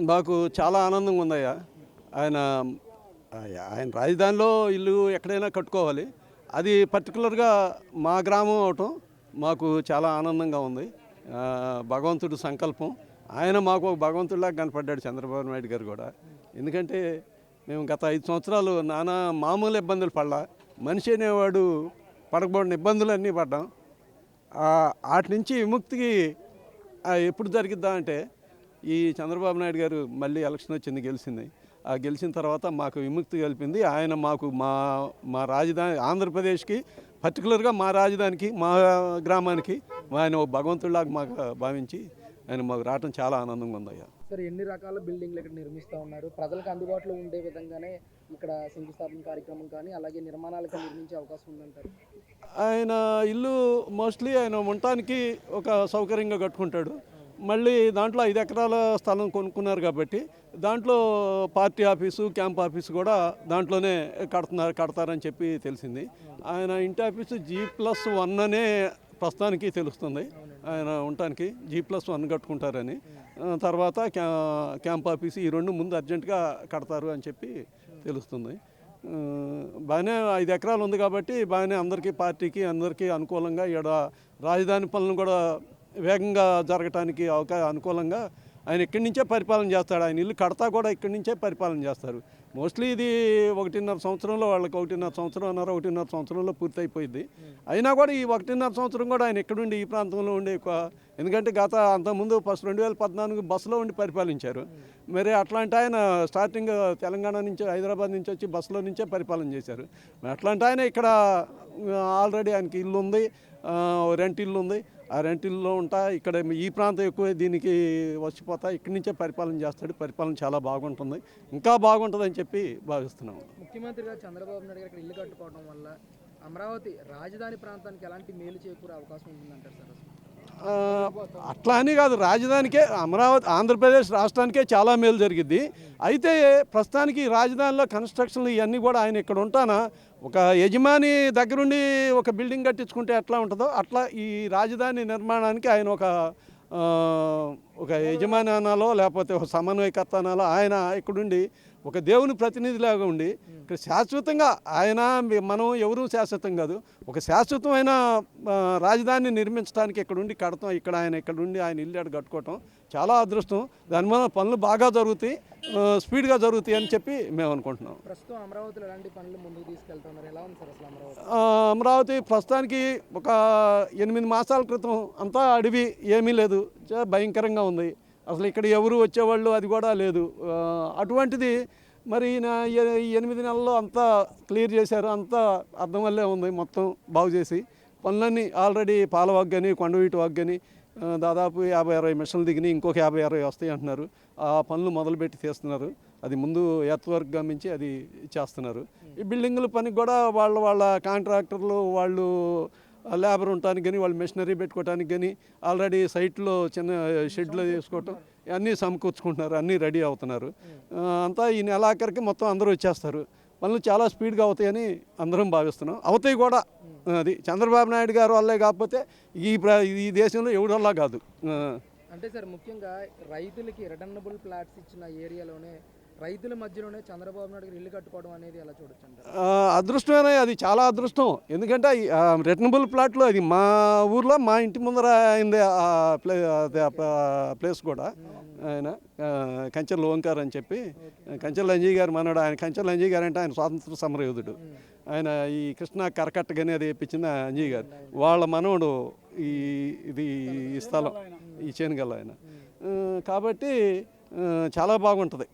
మాకు చాలా ఆనందంగా ఉందయ్యా. ఆయన ఆయన రాజధానిలో ఇల్లు ఎక్కడైనా కట్టుకోవాలి. అది పర్టికులర్గా మా గ్రామం అవటం మాకు చాలా ఆనందంగా ఉంది. భగవంతుడు సంకల్పం. ఆయన మాకు ఒక భగవంతుడిలాగా కనపడ్డాడు చంద్రబాబు నాయుడు గారు కూడా. ఎందుకంటే మేము గత 5 సంవత్సరాలు నానా మామూలు ఇబ్బందులు పడలా. మనిషి అనేవాడు పడకబడిన ఇబ్బందులన్నీ పడ్డాం. వాటి నుంచి విముక్తికి ఎప్పుడు జరిగిద్దా అంటే ఈ చంద్రబాబు నాయుడు గారు మళ్ళీ ఎలక్షన్ వచ్చింది, గెలిచింది. గెలిచిన తర్వాత మాకు విముక్తి కల్పింది ఆయన. మాకు మా మా రాజధాని ఆంధ్రప్రదేశ్కి, పర్టికులర్గా మా రాజధానికి, మా గ్రామానికి ఆయన ఒక భగవంతుడిలాగా మాకు భావించి ఆయన మాకు రావటం చాలా ఆనందంగా ఉందయ్యా. సార్, ఎన్ని రకాల బిల్డింగ్లు ఇక్కడ నిర్మిస్తూ ఉన్నారు? ప్రజలకు అందుబాటులో ఉండే విధంగానే ఇక్కడ శంకుస్థాపన కార్యక్రమం కానీ అలాగే నిర్మాణాలకు నిర్మించే అవకాశం ఉందంటారు? ఆయన ఇల్లు మోస్ట్లీ ఆయన ఉండటానికి ఒక సౌకర్యంగా కట్టుకుంటాడు. మళ్ళీ దాంట్లో 5 ఎకరాల స్థలం కొనుక్కున్నారు కాబట్టి దాంట్లో పార్టీ ఆఫీసు, క్యాంప్ ఆఫీసు కూడా దాంట్లోనే కడతారని చెప్పి తెలిసింది. ఆయన ఇంటి ఆఫీసు G+1 అనే ప్రస్తుతానికి తెలుస్తుంది. ఆయన ఉండటానికి G+1 కట్టుకుంటారని. తర్వాత క్యాంప్ ఆఫీసు, ఈ 2 ముందు అర్జెంటుగా కడతారు అని చెప్పి తెలుస్తుంది. బాగానే 5 ఎకరాలు ఉంది కాబట్టి బాగానే అందరికీ, పార్టీకి అందరికీ అనుకూలంగా ఈడ రాజధాని పనులు కూడా వేగంగా జరగటానికి అనుకూలంగా ఆయన ఇక్కడి నుంచే పరిపాలన చేస్తాడు. ఆయన ఇల్లు కడతా కూడా ఇక్కడి నుంచే పరిపాలన చేస్తారు. మోస్ట్లీ ఇది 1.5 సంవత్సరంలో, వాళ్ళకి 1.5 సంవత్సరంలో పూర్తి అయిపోయింది. అయినా కూడా ఈ 1.5 సంవత్సరం కూడా ఆయన ఎక్కడుండి ఈ ప్రాంతంలో ఉండి ఎక్కువ. ఎందుకంటే అంతకుముందు ఫస్ట్ 2014 బస్సులో ఉండి పరిపాలించారు. మరి అట్లాంటి ఆయన స్టార్టింగ్ తెలంగాణ నుంచి, హైదరాబాద్ నుంచి వచ్చి బస్సులో నుంచే పరిపాలన చేశారు. అట్లాంటి ఆయన ఇక్కడ ఆల్రెడీ ఆయనకి ఇల్లు ఉంది, రెంట్ ఇల్లు ఉంది. ఆ రెంట్ ఇల్లులో ఉంటా ఇక్కడ ఈ ప్రాంతం ఎక్కువ దీనికి వచ్చిపోతా ఇక్కడి నుంచే పరిపాలన చేస్తాడు. పరిపాలన చాలా బాగుంటుంది, ఇంకా బాగుంటుందని చెప్పి భావిస్తున్నాము. ముఖ్యమంత్రిగా చంద్రబాబు నాయుడు గారు ఇక్కడ ఇల్లు కట్టుకోవడం వల్ల అమరావతి రాజధాని ప్రాంతానికి ఎలాంటి మేలు చేకూరే అవకాశం ఉంటుందంటారు సార్? అట్లా అని కాదు, రాజధానికే, అమరావతి ఆంధ్రప్రదేశ్ రాష్ట్రానికే చాలా మేలు జరిగిద్ది. అయితే ప్రస్తుతానికి రాజధానిలో కన్స్ట్రక్షన్లు ఇవన్నీ కూడా ఆయన ఇక్కడ ఉంటానా ఒక యజమాని దగ్గరుండి ఒక బిల్డింగ్ కట్టించుకుంటే ఎట్లా ఉంటుందో అట్లా ఈ రాజధాని నిర్మాణానికి ఆయన ఒక యజమాని అనాలో లేకపోతే ఒక సమన్వయకర్త అనాలో ఆయన ఇక్కడుండి ఒక దేవుని ప్రతినిధిలాగా ఉండి ఇక్కడ శాశ్వతంగా ఆయన, మనం ఎవరూ శాశ్వతం కాదు, ఒక శాశ్వతమైన రాజధానిని నిర్మించడానికి ఇక్కడ ఆయన ఇక్కడుండి ఆయన ఇల్లు కట్టుకోవటం చాలా అదృష్టం. దానివల్ల పనులు బాగా జరుగుతాయి, స్పీడ్గా జరుగుతాయి అని చెప్పి మేము అనుకుంటున్నాం. ప్రస్తుతం అమరావతిలో ఎలాంటి పనులు ముందుకు తీసుకెళ్తున్నారు? ఎలా ఉంది సార్ అసలు అమరావతి? ప్రస్తుతానికి ఒక 8 మాసాల క్రితం అంతా అడవి, ఏమీ లేదు, భయంకరంగా ఉంది. అసలు ఇక్కడ ఎవరు వచ్చేవాళ్ళు అది కూడా లేదు. అటువంటిది మరి ఈ 8 నెలల్లో అంతా క్లియర్ చేశారు. అంతా అర్థం వల్లే ఉంది, మొత్తం బాగు చేసి పనులన్నీ ఆల్రెడీ పాలవాగ్ కానీ, కొండవీటి వాగ్ కానీ దాదాపు 50-60 మిషన్లు దిగినాయి. ఇంకొక 50-60 వస్తాయి అంటున్నారు. ఆ పనులు మొదలుపెట్టి తీస్తున్నారు. అది ముందు ఎర్త్ వర్క్ గమనించి అది చేస్తున్నారు. ఈ బిల్డింగుల పనికి కూడా వాళ్ళ కాంట్రాక్టర్లు, వాళ్ళు లేబర్ ఉండటానికి కానీ, వాళ్ళు మెషినరీ పెట్టుకోవడానికి కానీ ఆల్రెడీ సైట్లో చిన్న షెడ్లో చేసుకోవటం అన్నీ సమకూర్చుకుంటున్నారు, అన్నీ రెడీ అవుతున్నారు. అంతా ఈ నెలాఖరికి మొత్తం అందరూ వచ్చేస్తారు. పనులు చాలా స్పీడ్గా అవుతాయని అందరం భావిస్తున్నాం. అవుతాయి కూడా. అది చంద్రబాబు నాయుడు గారు వల్లే, కాకపోతే ఈ దేశంలో ఎవరి వల్ల కాదు. అంటే సార్, ముఖ్యంగా రైతులకి రిటర్నబుల్ ప్లాట్స్ ఇచ్చిన ఏరియాలోనే రైతుల మధ్యలోనే చంద్రబాబు నాయుడు గారు ఇల్లు కట్టుకోవడం అనేది ఎలా చూడొచ్చు అంటారు? అదృష్టమేనా, అది చాలా అదృష్టం. ఎందుకంటే రిటర్నబుల్ ప్లాట్లు అది మా ఊర్లో, మా ఇంటి ముందర అయింది ప్లేస్ కూడా. ఆయన కంచెల ఓంకార్ అని చెప్పి, కంచెల అంజయ్య గారు మనడు. ఆయన కంచెల అంజయ్య గారు అంటే ఆయన స్వాతంత్ర సమరయోధుడు. ఆయన ఈ కృష్ణా కరకట్ట కానీ అది వేయించిన అంజయ్య గారు వాళ్ళ మనవడు ఈ స్థలం, ఈ చేనుగల్ల ఆయన. కాబట్టి చాలా బాగుంటుంది.